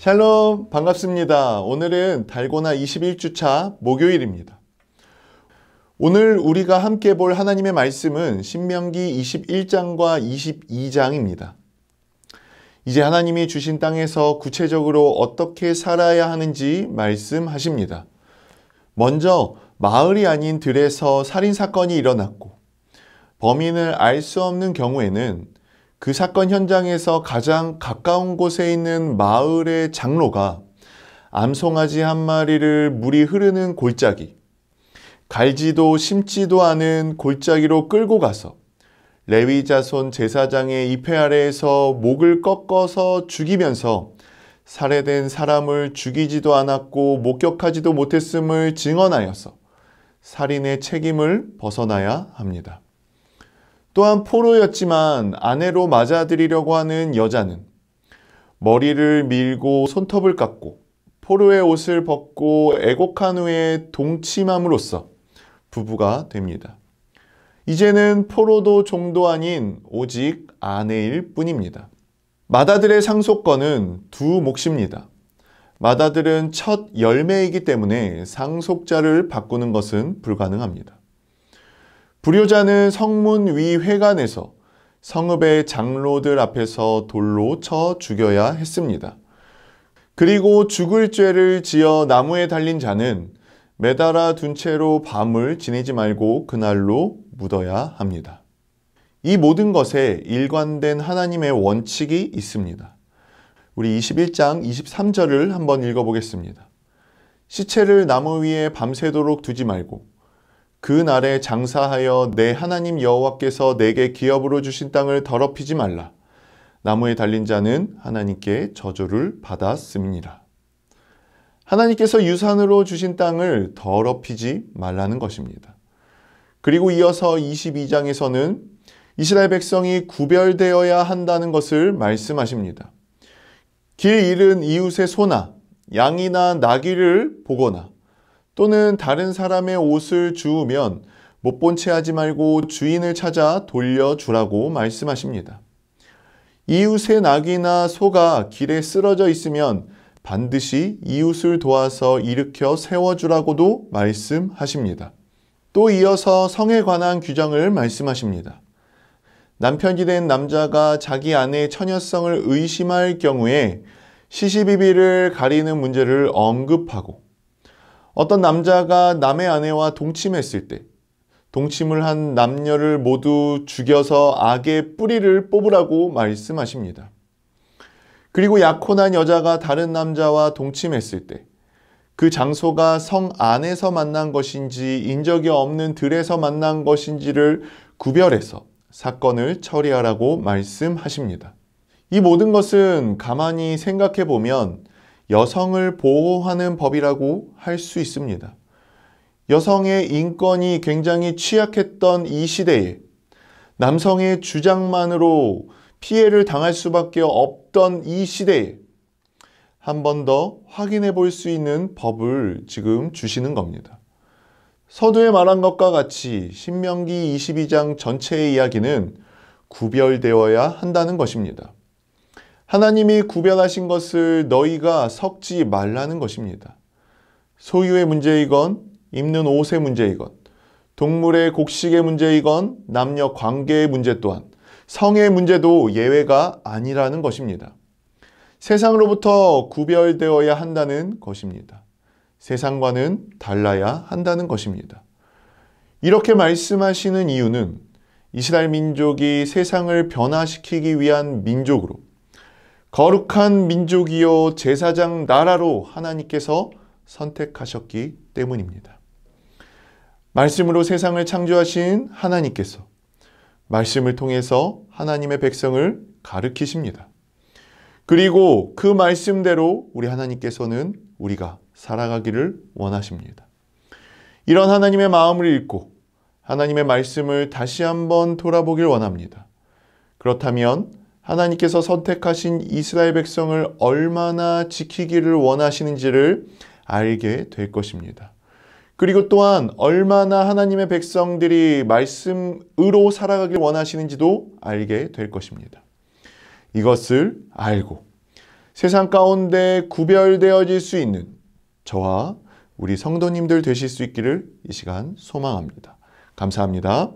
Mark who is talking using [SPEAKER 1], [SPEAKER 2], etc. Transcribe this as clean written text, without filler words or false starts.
[SPEAKER 1] 샬롬, 반갑습니다. 오늘은 달고나 21주차 목요일입니다. 오늘 우리가 함께 볼 하나님의 말씀은 신명기 21장과 22장입니다. 이제 하나님이 주신 땅에서 구체적으로 어떻게 살아야 하는지 말씀하십니다. 먼저 마을이 아닌 들에서 살인사건이 일어났고 범인을 알 수 없는 경우에는 그 사건 현장에서 가장 가까운 곳에 있는 마을의 장로가 암송아지 한 마리를 물이 흐르는 골짜기, 갈지도 심지도 않은 골짜기로 끌고 가서 레위 자손 제사장의 입회 아래에서 목을 꺾어서 죽이면서 살해된 사람을 죽이지도 않았고 목격하지도 못했음을 증언하여서 살인의 책임을 벗어나야 합니다. 또한 포로였지만 아내로 맞아들이려고 하는 여자는 머리를 밀고 손톱을 깎고 포로의 옷을 벗고 애곡한 후에 동침함으로써 부부가 됩니다. 이제는 포로도 종도 아닌 오직 아내일 뿐입니다. 마다들의 상속권은 두 몫입니다. 마다들은 첫 열매이기 때문에 상속자를 바꾸는 것은 불가능합니다. 불효자는 성문 위 회관에서 성읍의 장로들 앞에서 돌로 쳐 죽여야 했습니다. 그리고 죽을 죄를 지어 나무에 달린 자는 매달아 둔 채로 밤을 지내지 말고 그날로 묻어야 합니다. 이 모든 것에 일관된 하나님의 원칙이 있습니다. 우리 21장 23절을 한번 읽어보겠습니다. 시체를 나무 위에 밤새도록 두지 말고 그 날에 장사하여 내 하나님 여호와께서 내게 기업으로 주신 땅을 더럽히지 말라. 나무에 달린 자는 하나님께 저주를 받았음이니라. 하나님께서 유산으로 주신 땅을 더럽히지 말라는 것입니다. 그리고 이어서 22장에서는 이스라엘 백성이 구별되어야 한다는 것을 말씀하십니다. 길 잃은 이웃의 소나 양이나 나귀를 보거나 또는 다른 사람의 옷을 주우면 못 본 채 하지 말고 주인을 찾아 돌려주라고 말씀하십니다. 이웃의 낙이나 소가 길에 쓰러져 있으면 반드시 이웃을 도와서 일으켜 세워주라고도 말씀하십니다. 또 이어서 성에 관한 규정을 말씀하십니다. 남편이 된 남자가 자기 아내의 처녀성을 의심할 경우에 시시비비를 가리는 문제를 언급하고 어떤 남자가 남의 아내와 동침했을 때 동침을 한 남녀를 모두 죽여서 악의 뿌리를 뽑으라고 말씀하십니다. 그리고 약혼한 여자가 다른 남자와 동침했을 때 그 장소가 성 안에서 만난 것인지 인적이 없는 들에서 만난 것인지를 구별해서 사건을 처리하라고 말씀하십니다. 이 모든 것은 가만히 생각해 보면 여성을 보호하는 법이라고 할 수 있습니다. 여성의 인권이 굉장히 취약했던 이 시대에 남성의 주장만으로 피해를 당할 수밖에 없던 이 시대에 한 번 더 확인해 볼 수 있는 법을 지금 주시는 겁니다. 서두에 말한 것과 같이 신명기 22장 전체의 이야기는 구별되어야 한다는 것입니다. 하나님이 구별하신 것을 너희가 섞지 말라는 것입니다. 소유의 문제이건 입는 옷의 문제이건 동물의 곡식의 문제이건 남녀 관계의 문제 또한 성의 문제도 예외가 아니라는 것입니다. 세상으로부터 구별되어야 한다는 것입니다. 세상과는 달라야 한다는 것입니다. 이렇게 말씀하시는 이유는 이스라엘 민족이 세상을 변화시키기 위한 민족으로 거룩한 민족이요 제사장 나라로 하나님께서 선택하셨기 때문입니다. 말씀으로 세상을 창조하신 하나님께서 말씀을 통해서 하나님의 백성을 가르치십니다. 그리고 그 말씀대로 우리 하나님께서는 우리가 살아가기를 원하십니다. 이런 하나님의 마음을 읽고 하나님의 말씀을 다시 한번 돌아보길 원합니다. 그렇다면 하나님께서 선택하신 이스라엘 백성을 얼마나 지키기를 원하시는지를 알게 될 것입니다. 그리고 또한 얼마나 하나님의 백성들이 말씀으로 살아가길 원하시는지도 알게 될 것입니다. 이것을 알고 세상 가운데 구별되어질 수 있는 저와 우리 성도님들 되실 수 있기를 이 시간 소망합니다. 감사합니다.